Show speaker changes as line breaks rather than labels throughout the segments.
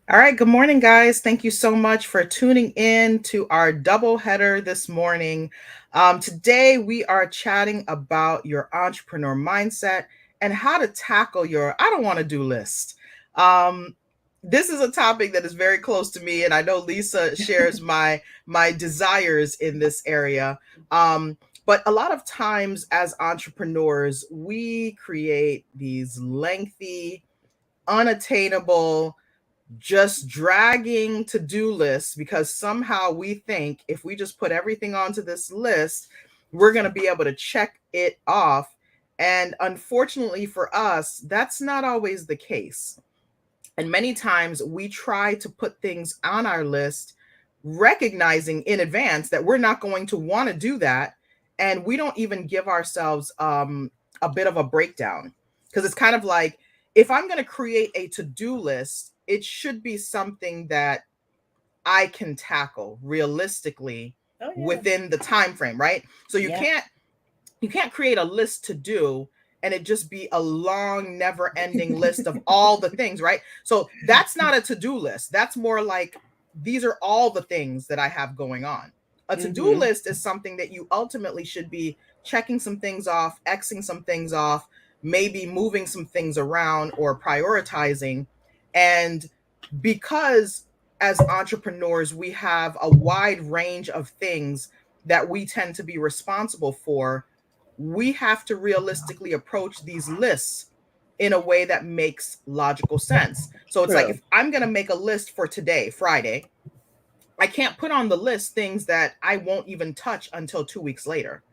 All right, good morning, guys. Thank you so much for tuning in to our double header this morning. Today, we are chatting about your entrepreneur mindset and how to tackle your I don't want to do list. Um, this is a topic that is very close to me, and I know Lisa shares my desires in this area. Um, but a lot of times, as entrepreneurs, we create these lengthy, unattainable, just dragging to-do lists because somehow we think if we just put everything onto this list, we're going to be able to check it off. And unfortunately for us, that's not always the case. And many times we try to put things on our list, recognizing in advance that we're not going to want to do that. And we don't even give ourselves a bit of a breakdown, because it's kind of like, if I'm going to create a to-do list, it should be something that I can tackle realistically within the time frame, right? So you can't create a list to do and it just be a long, never ending list of all the things, right? So that's not a to-do list. That's more like, these are all the things that I have going on. A to-do list is something that you ultimately should be checking some things off, Xing some things off, maybe moving some things around or prioritizing. And because as entrepreneurs, we have a wide range of things that we tend to be responsible for, we have to realistically approach these lists in a way that makes logical sense. So it's like, if I'm going to make a list for today, Friday, I can't put on the list things that I won't even touch until 2 weeks later.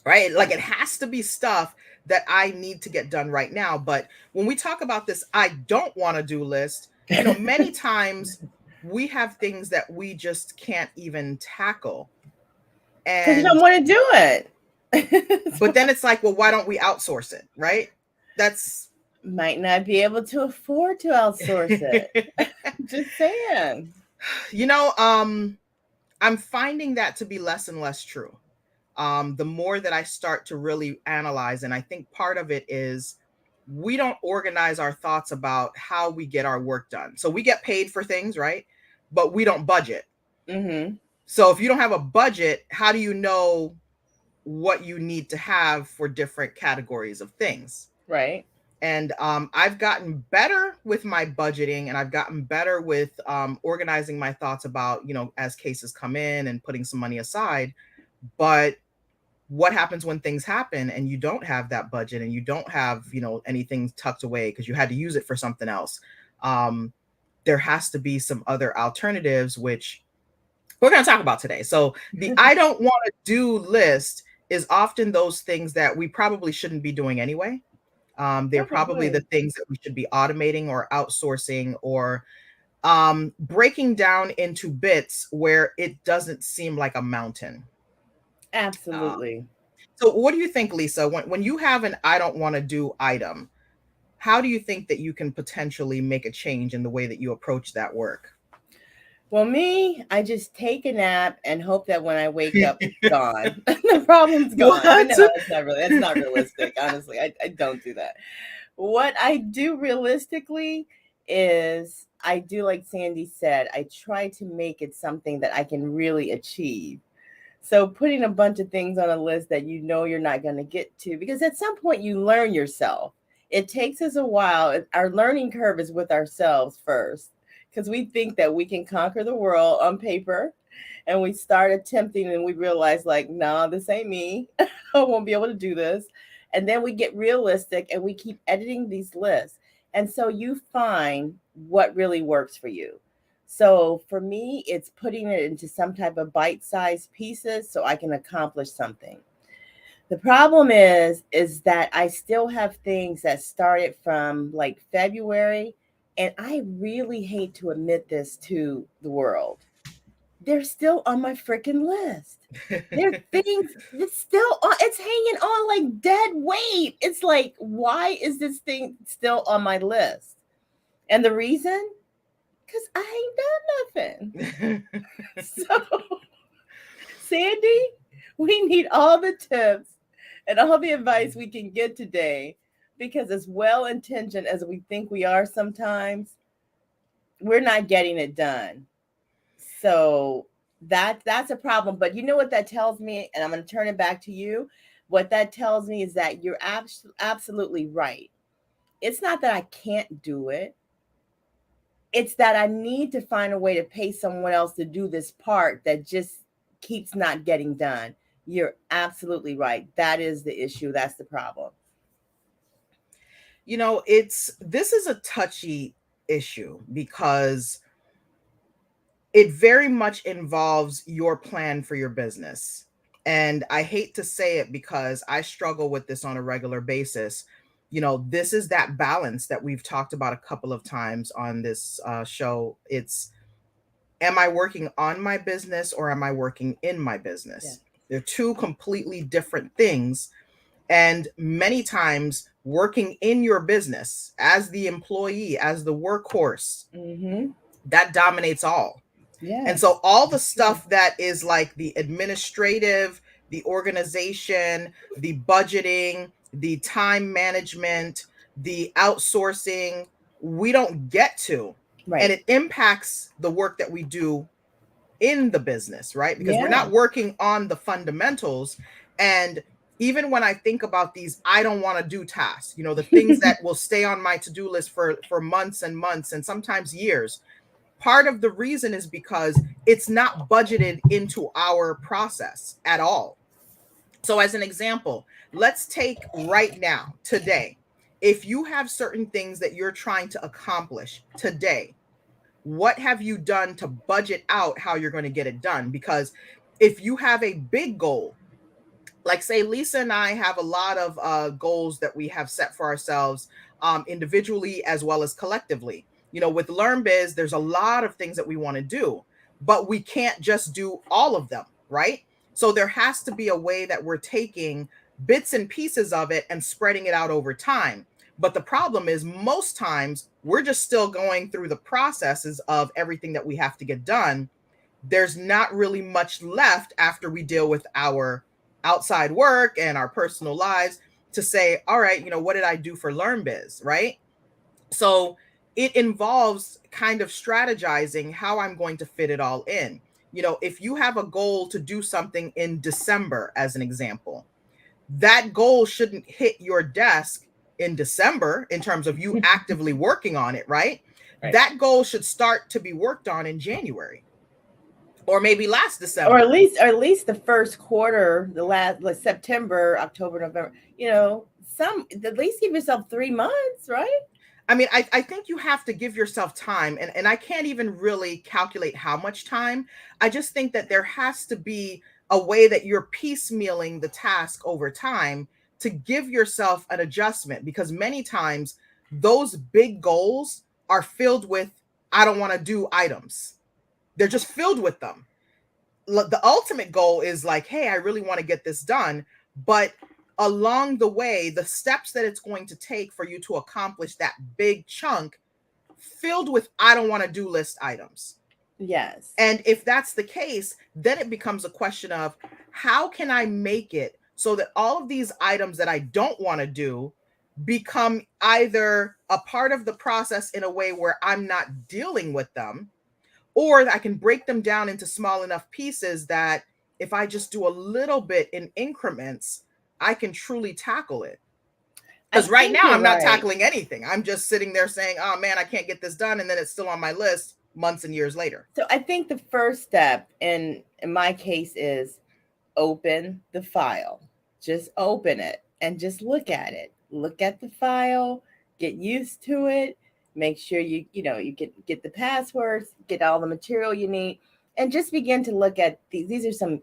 Right? Like, it has to be stuff that I need to get done right now. But when we talk about this I don't want to do list, many times we have things that we just can't even tackle.
Because you
And
don't want to do it.
but then it's like, well, why don't we outsource it, right? That's
Might not be able to afford to outsource it. Just saying.
I'm finding that to be less and less true. The more that I start to really analyze, and I think part of it is we don't organize our thoughts about how we get our work done. So we get paid for things, right? But we don't budget. So if you don't have a budget, how do you know what you need to have for different categories of things?
Right.
And I've gotten better with my budgeting, and I've gotten better with organizing my thoughts about, as cases come in and putting some money aside. But what happens when things happen and you don't have that budget and you don't have, anything tucked away because you had to use it for something else? There has to be some other alternatives, which we're going to talk about today. So the I don't want to do list is often those things that we probably shouldn't be doing anyway. They're probably the things that we should be automating or outsourcing, or breaking down into bits where it doesn't seem like a mountain.
Absolutely.
So what do you think, Lisa, when you have an I don't want to do item, how do you think that you can potentially make a change in the way that you approach that work?
Well, me, I just take a nap and hope that when I wake up, it's gone. The problem's gone. But no, it's not realistic. Honestly, I don't do that. What I do realistically is I do like Sandy said, I try to make it something that I can really achieve. So putting a bunch of things on a list that you know you're not going to get to, because at some point you learn yourself. It takes us a while. Our learning curve is with ourselves first, because we think that we can conquer the world on paper, and we start attempting and we realize, like, no, this ain't me. I won't be able to do this. And then we get realistic and we keep editing these lists. And so you find what really works for you. So for me, it's putting it into some type of bite-sized pieces so I can accomplish something. The problem is that I still have things that started from like February, and I really hate to admit this to the world. They're still on my freaking list. There are things that's still on, it's hanging on like dead weight. It's like, why is this thing still on my list? And the reason? Because I ain't done nothing. So, Sandy, we need all the tips and all the advice we can get today, because as well intentioned as we think we are sometimes, we're not getting it done. So that's a problem. But you know what that tells me, and I'm going to turn it back to you. What that tells me is that you're absolutely right. It's not that I can't do it. It's that I need to find a way to pay someone else to do this part that just keeps not getting done. You're absolutely right. That is the issue. That's the problem.
You know, this is a touchy issue because it very much involves your plan for your business. And I hate to say it because I struggle with this on a regular basis. You know, this is that balance that we've talked about a couple of times on this show. It's, am I working on my business or am I working in my business?
Yeah.
They're two completely different things. And many times, working in your business as the employee, as the workhorse,
Mm-hmm.
that dominates all. And
Yes.
so all the
That's true.
stuff that is like the administrative, the organization, the budgeting, the time management, the outsourcing, we don't get to. And
Right.
it impacts the work that we do in the business, right? Because we're
Yeah.
not working on the fundamentals. And even when I think about these I don't want to do tasks, you know, the things that will stay on my to-do list for months and months and sometimes years, part of the reason is because it's not budgeted into our process at all. So as an example, let's take right now, today. If you have certain things that you're trying to accomplish today, what have you done to budget out how you're going to get it done? Because if you have a big goal, like say Lisa and I have a lot of goals that we have set for ourselves, individually as well as collectively. You know, with LearnBiz, there's a lot of things that we want to do, but we can't just do all of them, right? So there has to be a way that we're taking bits and pieces of it and spreading it out over time. But the problem is most times we're just still going through the processes of everything that we have to get done. There's not really much left after we deal with our outside work and our personal lives to say, all right, you know, what did I do for LearnBiz, right? So it involves kind of strategizing how I'm going to fit it all in. You know, if you have a goal to do something in December, as an example, that goal shouldn't hit your desk in December in terms of you actively working on it, right?
Right.
That goal should start to be worked on in January or maybe last
Or
December.
at least the first quarter, the last like September, October, November. Some at least give yourself 3 months, right?
I mean, I think you have to give yourself time, and I can't even really calculate how much time. I just think that there has to be a way that you're piecemealing the task over time to give yourself an adjustment because many times those big goals are filled with I don't want to do items. They're just filled with them. The ultimate goal is like, hey, I really want to get this done. But along the way, the steps that it's going to take for you to accomplish that big chunk filled with I don't want to do list items.
Yes.
And if that's the case, then it becomes a question of how can I make it so that all of these items that I don't want to do become either a part of the process in a way where I'm not dealing with them, or I can break them down into small enough pieces that if I just do a little bit in increments, I can truly tackle it.
I
Because right
think
now
you're
I'm not
right.
tackling anything. I'm just sitting there saying, oh man, I can't get this done. And then it's still on my list months and years later.
So I think the first step in my case is open the file. Just open it and just look at it. Look at the file, get used to it, make sure you get the passwords, get all the material you need, and just begin to look at these. These are some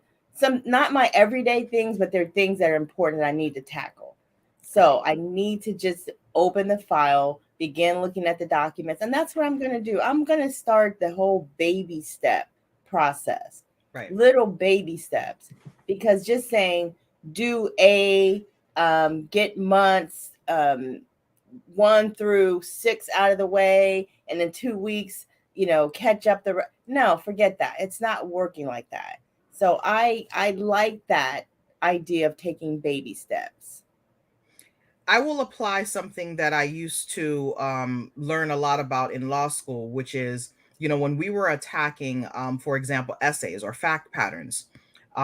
not my everyday things, but they're things that are important that I need to tackle.
Right.
So I need to just open the file, begin looking at the documents, and that's what I'm going to do. I'm going to start the whole baby step process,
Right.
little baby steps, because just saying do get months 1 through 6 out of the way, and in 2 weeks, catch up no, forget that. It's not working like that. So I like that idea of taking baby steps.
I will apply something that I used to learn a lot about in law school, which is, when we were attacking, for example, essays or fact patterns,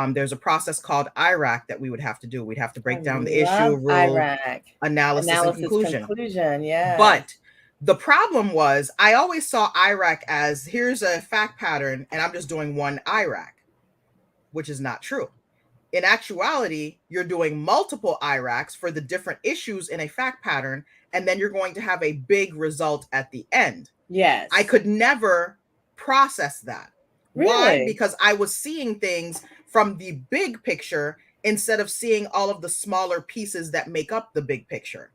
there's a process called IRAC that we would have to do. We'd have to
I
break down the issue,
love
rule,
Iraq.
analysis, and
Analysis
conclusion.
conclusion. Yes.
But the problem was I always saw IRAC as here's a fact pattern and I'm just doing one IRAC, which is not true. In actuality, you're doing multiple IRACs for the different issues in a fact pattern, and then you're going to have a big result at the end.
Yes.
I could never process that.
Really?
Why? Because I was seeing things from the big picture instead of seeing all of the smaller pieces that make up the big picture.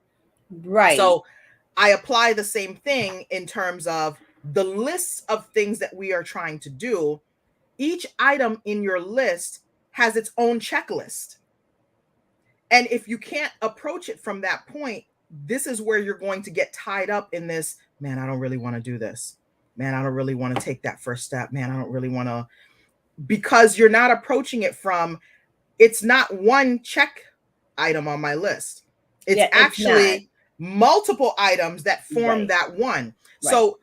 Right.
So I apply the same thing in terms of the lists of things that we are trying to do. Each item in your list has its own checklist. And if you can't approach it from that point, this is where you're going to get tied up in this, man, I don't really want to do this. Man, I don't really want to take that first step. Man, I don't really want to, because you're not approaching it from, it's not one check item on my list. It's actually multiple items that form that one. So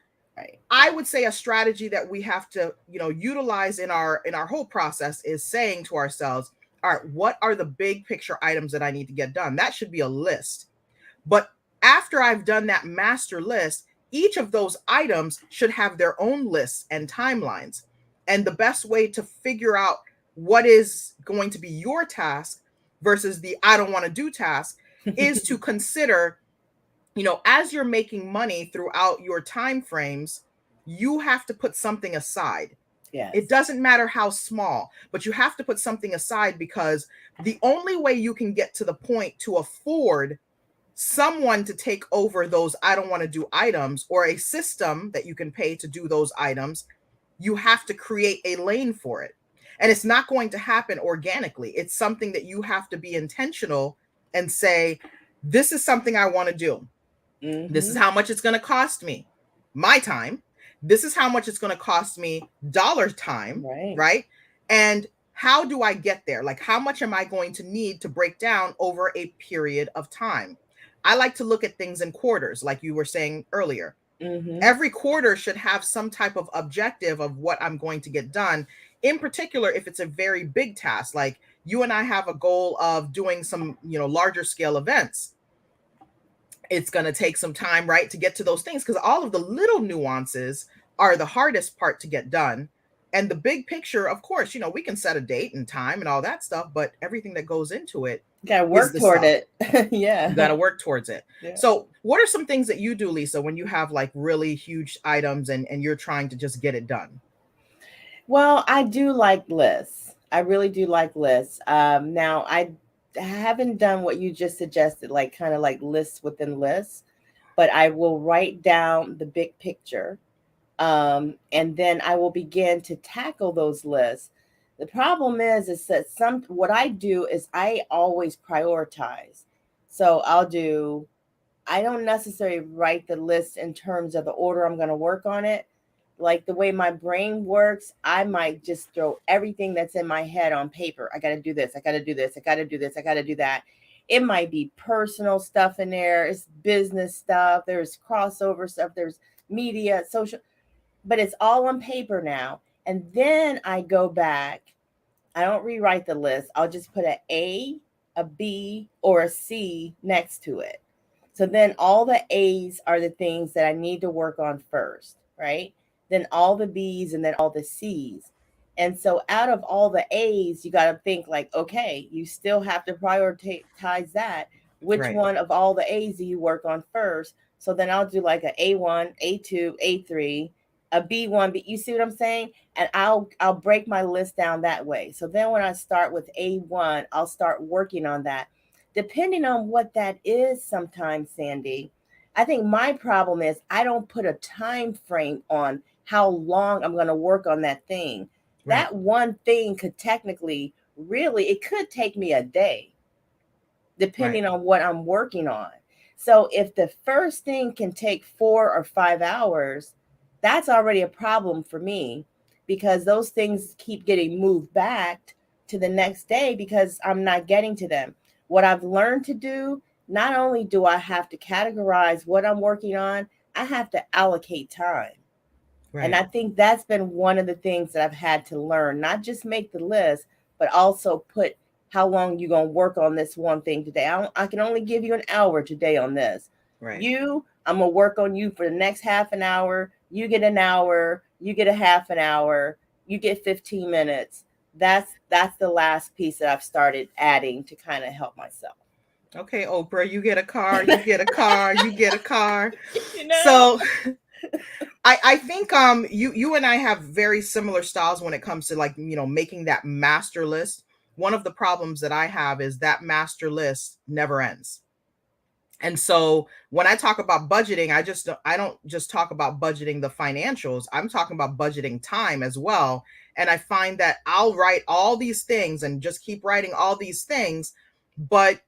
I would say a strategy that we have to, utilize in our whole process is saying to ourselves, all right, what are the big picture items that I need to get done? That should be a list. But after I've done that master list, each of those items should have their own lists and timelines. And the best way to figure out what is going to be your task versus the I don't want to do task is to consider, as you're making money throughout your time frames, you have to put something aside. Yes. It doesn't matter how small, but you have to put something aside, because the only way you can get to the point to afford someone to take over those I don't want to do items, or a system that you can pay to do those items, you have to create a lane for it. And it's not going to happen organically. It's something that you have to be intentional and say, this is something I want to do. Mm-hmm. This is how much it's going to cost me, my time. This is how much it's going to cost me dollar time, right? And how do I get there? Like, how much am I going to need to break down over a period of time? I like to look at things in quarters, like you were saying earlier. Mm-hmm. Every quarter should have some type of objective of what I'm going to get done. In particular, if it's a very big task, like you and I have a goal of doing some, larger scale events. It's going to take some time, right, to get to those things, because all of the little nuances are the hardest part to get done. And the big picture, of course, we can set a date and time and all that stuff, but everything that goes into it,
you gotta work toward it. Yeah.
You gotta work towards it. Yeah. So what are some things that you do, Lisa, when you have like really huge items and you're trying to just get it done?
Well, I do like lists. I really do like lists. Now I haven't done what you just suggested, like kind of like lists within lists, but I will write down the big picture. And then I will begin to tackle those lists. The problem is that what I do is I always prioritize. So I don't necessarily write the list in terms of the order I'm going to work on it. Like the way my brain works, I might just throw everything that's in my head on paper. I got to do this. I got to do this. I got to do this. I got to do that. It might be personal stuff in there. It's business stuff. There's crossover stuff. There's media, social, but it's all on paper now. And then I go back. I don't rewrite the list. I'll just put an A, a B, or a C next to it. So then all the A's are the things that I need to work on first, right? Then all the B's, and then all the C's. And so out of all the A's, you got to think like, okay, you still have to prioritize that. Which one of all the A's do you work on first? So then I'll do like an A1, A2, A3, a B1, but you see what I'm saying? And I'll break my list down that way. So then when I start with A1, I'll start working on that. Depending on what that is sometimes, Sandy, I think my problem is I don't put a time frame on how long I'm going to work on that thing. Right. That one thing could technically, really, it could take me a day, depending on what I'm working on. So if the first thing can take 4 or 5 hours, that's already a problem for me, because those things keep getting moved back to the next day because I'm not getting to them. What I've learned to do not only do I have to categorize what I'm working on, I have to allocate time. And
Right.
I think that's been one of the things that I've had to learn, not just make the list, but also put how long you going to work on this one thing today. I can only give you an hour today on this.
Right.
I'm going to work on you for the next half an hour. You get an hour, you get a half an hour, you get 15 minutes. That's the last piece that I've started adding to kind of help myself.
Okay, Oprah, you get a car, you get a car, you get a car.
You know?
So I think you and I have very similar styles when it comes to, like, making that master list. One of the problems that I have is that master list never ends. And so when I talk about budgeting, I don't just talk about budgeting the financials. I'm talking about budgeting time as well. And I find that I'll write all these things and just keep writing all these things, but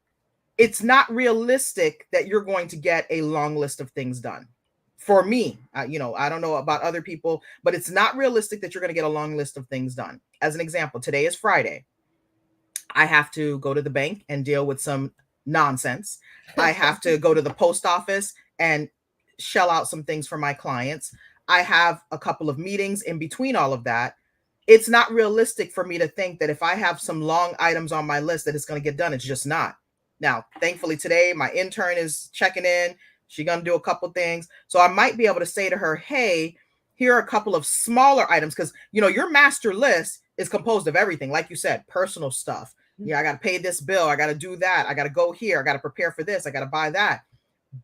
it's not realistic that you're going to get a long list of things done. For me, I don't know about other people, but it's not realistic that you're going to get a long list of things done. As an example, today is Friday. I have to go to the bank and deal with some nonsense. I have to go to the post office and shell out some things for my clients. I have a couple of meetings in between all of that. It's not realistic for me to think that if I have some long items on my list that it's going to get done. It's just not. Now, thankfully today, my intern is checking in. She's going to do a couple things. So I might be able to say to her, hey, here are a couple of smaller items. Because, your master list is composed of everything. Like you said, personal stuff. Yeah, I got to pay this bill. I got to do that. I got to go here. I got to prepare for this. I got to buy that.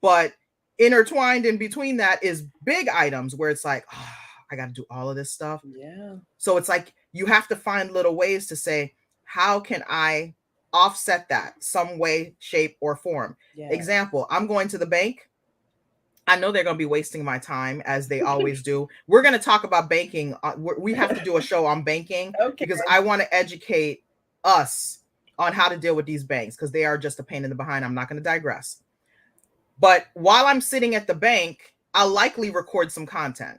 But intertwined in between that is big items where it's like, oh, I got to do all of this stuff.
Yeah.
So it's like you have to find little ways to say, how can I offset that some way, shape, or form? Yeah. Example, I'm going to the bank. I know they're going to be wasting my time, as they always do. We're going to talk about banking. We have to do a show on banking because I want to educate us on how to deal with these banks, because they are just a pain in the behind. I'm not going to digress. But while I'm sitting at the bank, I'll likely record some content.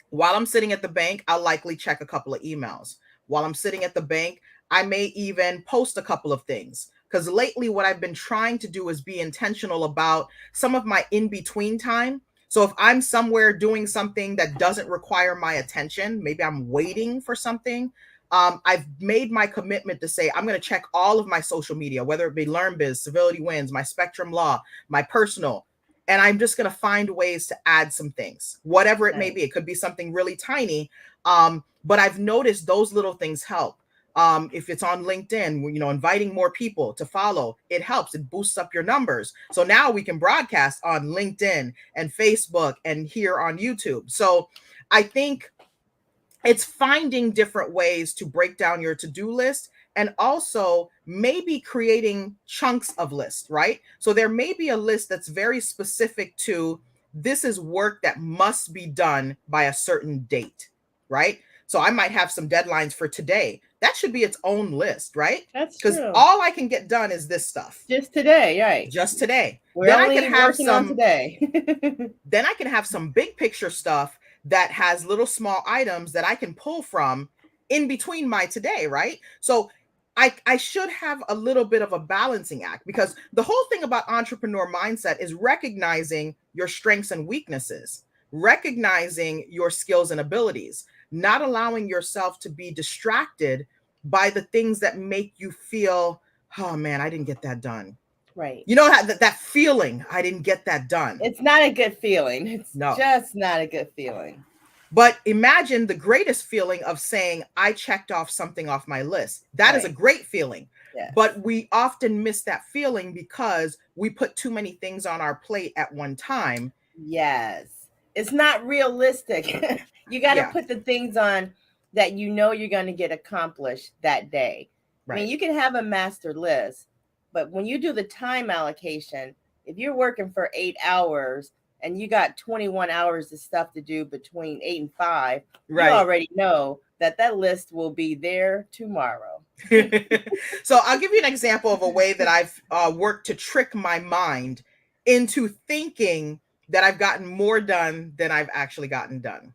While I'm sitting at the bank, I'll likely check a couple of emails. While I'm sitting at the bank, I may even post a couple of things. Because lately what I've been trying to do is be intentional about some of my in-between time. So if I'm somewhere doing something that doesn't require my attention, maybe I'm waiting for something, I've made my commitment to say, I'm going to check all of my social media, whether it be LearnBiz, Civility Wins, my Spectrum Law, my personal, and I'm just going to find ways to add some things, whatever it may be. It could be something really tiny. But I've noticed those little things help. If it's on LinkedIn, inviting more people to follow, it helps. It boosts up your numbers. So now we can broadcast on LinkedIn and Facebook and here on YouTube. So I think it's finding different ways to break down your to-do list, and also maybe creating chunks of lists, right? So there may be a list that's very specific to, this is work that must be done by a certain date, right? So I might have some deadlines for today. That should be its own list, right?
That's true.
Because all I can get done is this stuff.
Just today, right?
Just today.
We're then only I can have working on today.
Then I can have some big picture stuff that has little small items that I can pull from in between my today, right? So I should have a little bit of a balancing act, because the whole thing about entrepreneur mindset is recognizing your strengths and weaknesses, recognizing your skills and abilities, not allowing yourself to be distracted by the things that make you feel, oh man, I didn't get that done.
Right.
That feeling, I didn't get that done.
It's not a good feeling. It's just not a good feeling.
But imagine the greatest feeling of saying, I checked off something off my list. That is a great feeling. Yes. But we often miss that feeling because we put too many things on our plate at one time.
Yes. It's not realistic. You got to put the things on that you're going to get accomplished that day. Right. I mean, you can have a master list, but when you do the time allocation, if you're working for 8 hours and you got 21 hours of stuff to do between 8 and 5, you already know that list will be there tomorrow.
So I'll give you an example of a way that I've worked to trick my mind into thinking that I've gotten more done than I've actually gotten done.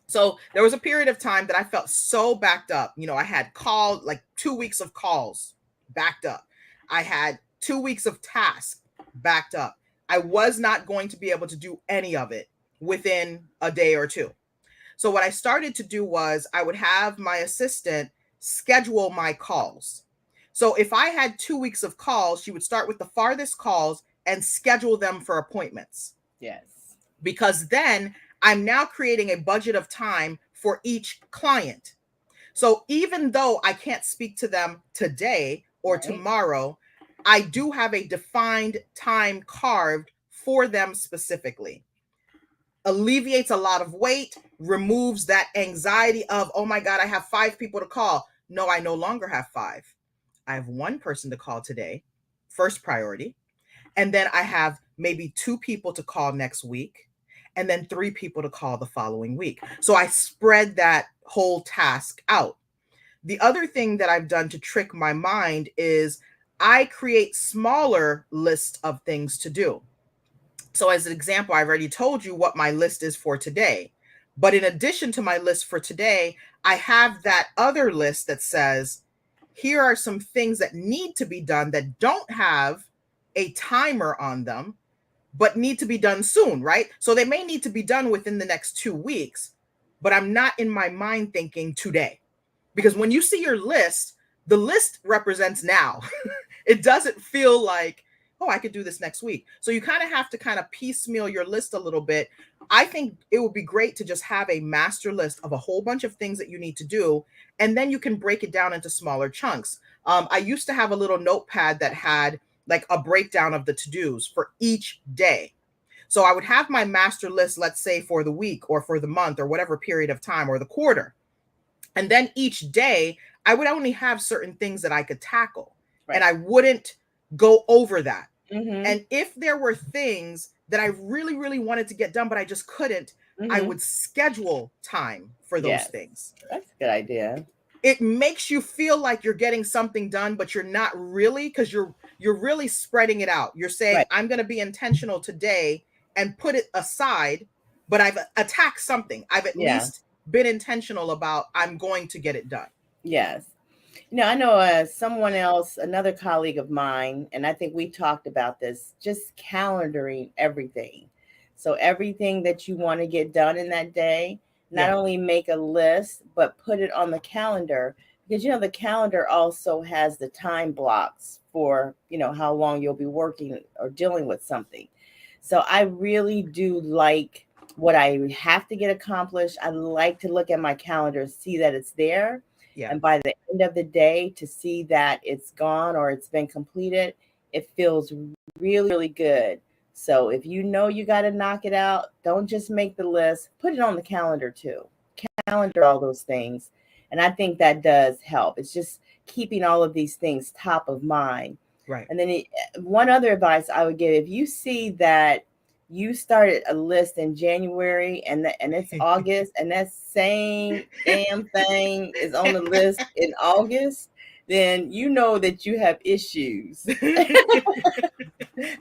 So there was a period of time that I felt so backed up. I had called like 2 weeks of calls backed up. I had 2 weeks of tasks backed up. I was not going to be able to do any of it within a day or two. So what I started to do was I would have my assistant schedule my calls. So if I had 2 weeks of calls, she would start with the farthest calls and schedule them for appointments.
Yes.
Because then I'm now creating a budget of time for each client. So even though I can't speak to them today or tomorrow, I do have a defined time carved for them specifically. Alleviates a lot of weight, removes that anxiety of, oh my God, I have 5 people to call. No, I no longer have 5. I have 1 person to call today, first priority. And then I have maybe 2 people to call next week, and then 3 people to call the following week. So I spread that whole task out. The other thing that I've done to trick my mind is I create smaller lists of things to do. So as an example, I've already told you what my list is for today. But in addition to my list for today, I have that other list that says, here are some things that need to be done that don't have a timer on them, but need to be done soon, right? So they may need to be done within the next 2 weeks, but I'm not in my mind thinking today. Because when you see your list, the list represents now. It doesn't feel like, oh, I could do this next week. So you kind of have to kind of piecemeal your list a little bit. I think it would be great to just have a master list of a whole bunch of things that you need to do, and then you can break it down into smaller chunks. I used to have a little notepad that had like a breakdown of the to-dos for each day. So I would have my master list, let's say for the week or for the month or whatever period of time or the quarter. And then each day I would only have certain things that I could tackle, and I wouldn't go over that. And if there were things that I really, really wanted to get done, but I just couldn't, I would schedule time for those things.
That's a good idea.
It makes you feel like you're getting something done, but you're not really, because you're really spreading it out. You're saying, I'm going to be intentional today and put it aside, but I've attacked something. I've at least been intentional about I'm going to get it done.
Yes. I know someone else, another colleague of mine, and I think we talked about this, just calendaring everything. So everything that you want to get done in that day, not only make a list, but put it on the calendar, because, the calendar also has the time blocks for, how long you'll be working or dealing with something. So I really do like what I have to get accomplished. I like to look at my calendar, see that it's there. Yeah. And by the end of the day, to see that it's gone or it's been completed, it feels really, really good. So if you got to knock it out, don't just make the list, put it on the calendar too. Calendar all those things. And I think that does help. It's just keeping all of these things top of mind.
Right.
And then one other advice I would give, if you see that you started a list in January and it's August, and that same damn thing is on the list in August, then you know that you have issues.
You need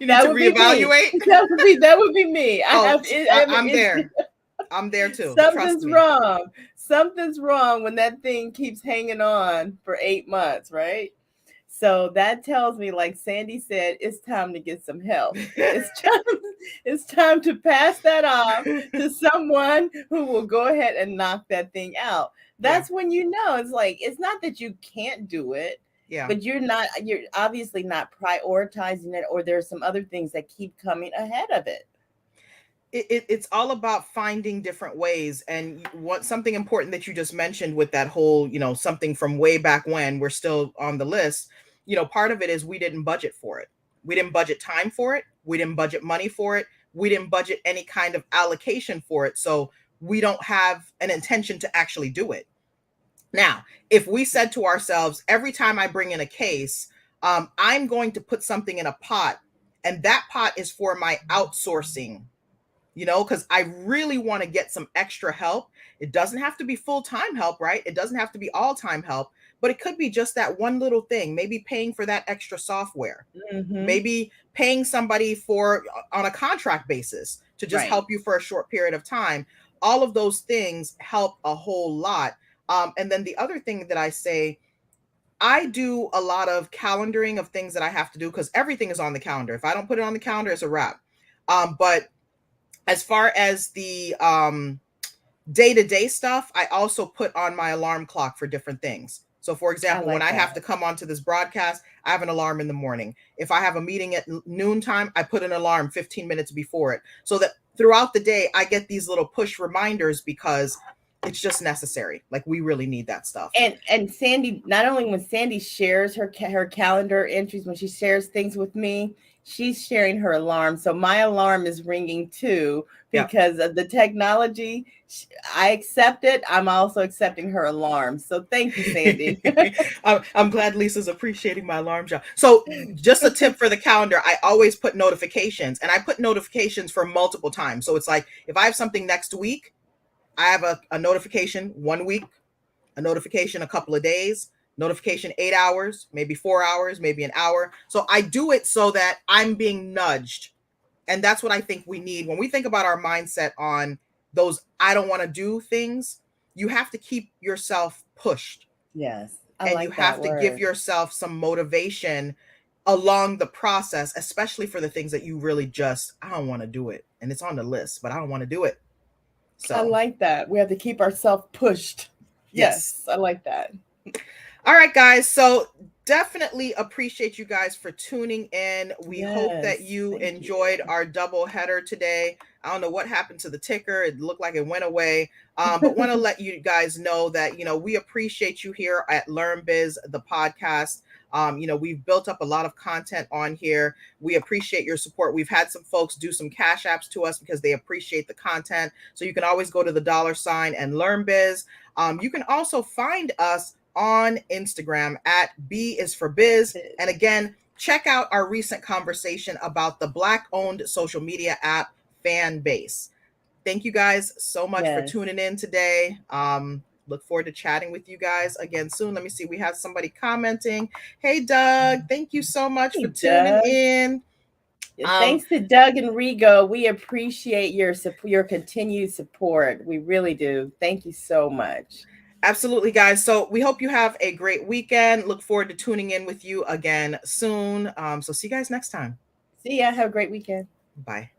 to reevaluate.
That would be me.
I'm there. I'm there too.
Something's wrong. Something's wrong when that thing keeps hanging on for 8 months, right? So that tells me, like Sandy said, it's time to get some help. It's time to pass that off to someone who will go ahead and knock that thing out. That's when it's like, it's not that you can't do it, but you're obviously not prioritizing it, or there's some other things that keep coming ahead of it.
It's all about finding different ways. And something important that you just mentioned with that whole, something from way back when we're still on the list, part of it is we didn't budget for it. We didn't budget time for it. We didn't budget money for it. We didn't budget any kind of allocation for it. So we don't have an intention to actually do it. Now, if we said to ourselves, every time I bring in a case, I'm going to put something in a pot, and that pot is for my outsourcing, because I really want to get some extra help. It doesn't have to be full-time help, right? It doesn't have to be all-time help, but it could be just that one little thing, maybe paying for that extra software, maybe paying somebody on a contract basis to just help you for a short period of time. All of those things help a whole lot. And then the other thing that I say, I do a lot of calendaring of things that I have to do because everything is on the calendar. If I don't put it on the calendar, it's a wrap. But as far as the day-to-day stuff, I also put on my alarm clock for different things. So for example, when I have to come onto this broadcast, I have an alarm in the morning. If I have a meeting at noontime, I put an alarm 15 minutes before it, so that throughout the day I get these little push reminders because it's just necessary. Like, we really need that stuff.
And Sandy, not only when Sandy shares her calendar entries, when she shares things with me, she's sharing her alarm. So my alarm is ringing too because of the technology. I accept it. I'm also accepting her alarm. So thank you, Sandy.
I'm glad Lisa's appreciating my alarm job. So just a tip for the calendar, I always put notifications, and I put notifications for multiple times. So it's like, if I have something next week, I have a notification 1 week, a notification a couple of days, notification 8 hours, maybe 4 hours, maybe an hour. So I do it so that I'm being nudged. And that's what I think we need. When we think about our mindset on those I don't want to do things, you have to keep yourself pushed.
Yes.
And you have to give yourself some motivation along the process, especially for the things that you really just, I don't want to do it. And it's on the list, but I don't want to do it.
So I like that. We have to keep ourselves pushed. Yes, I like that.
All right, guys. So definitely appreciate you guys for tuning in. We hope that you enjoyed our double header today. I don't know what happened to the ticker. It looked like it went away. But want to let you guys know that, we appreciate you here at LearnBiz The Podcast. We've built up a lot of content on here. We appreciate your support. We've had some folks do some cash apps to us because they appreciate the content. So you can always go to the $ and LearnBiz. You can also find us on Instagram at B is for Biz. And again, check out our recent conversation about the Black-owned social media app Fanbase. Thank you guys so much for tuning in today. Look forward to chatting with you guys again soon. Let me see. We have somebody commenting. Hey, Doug. Thank you so much for tuning in.
Thanks to Doug and Rigo. We appreciate your continued support. We really do. Thank you so much.
Absolutely, guys. So we hope you have a great weekend. Look forward to tuning in with you again soon. So see you guys next time.
See ya. Have a great weekend.
Bye.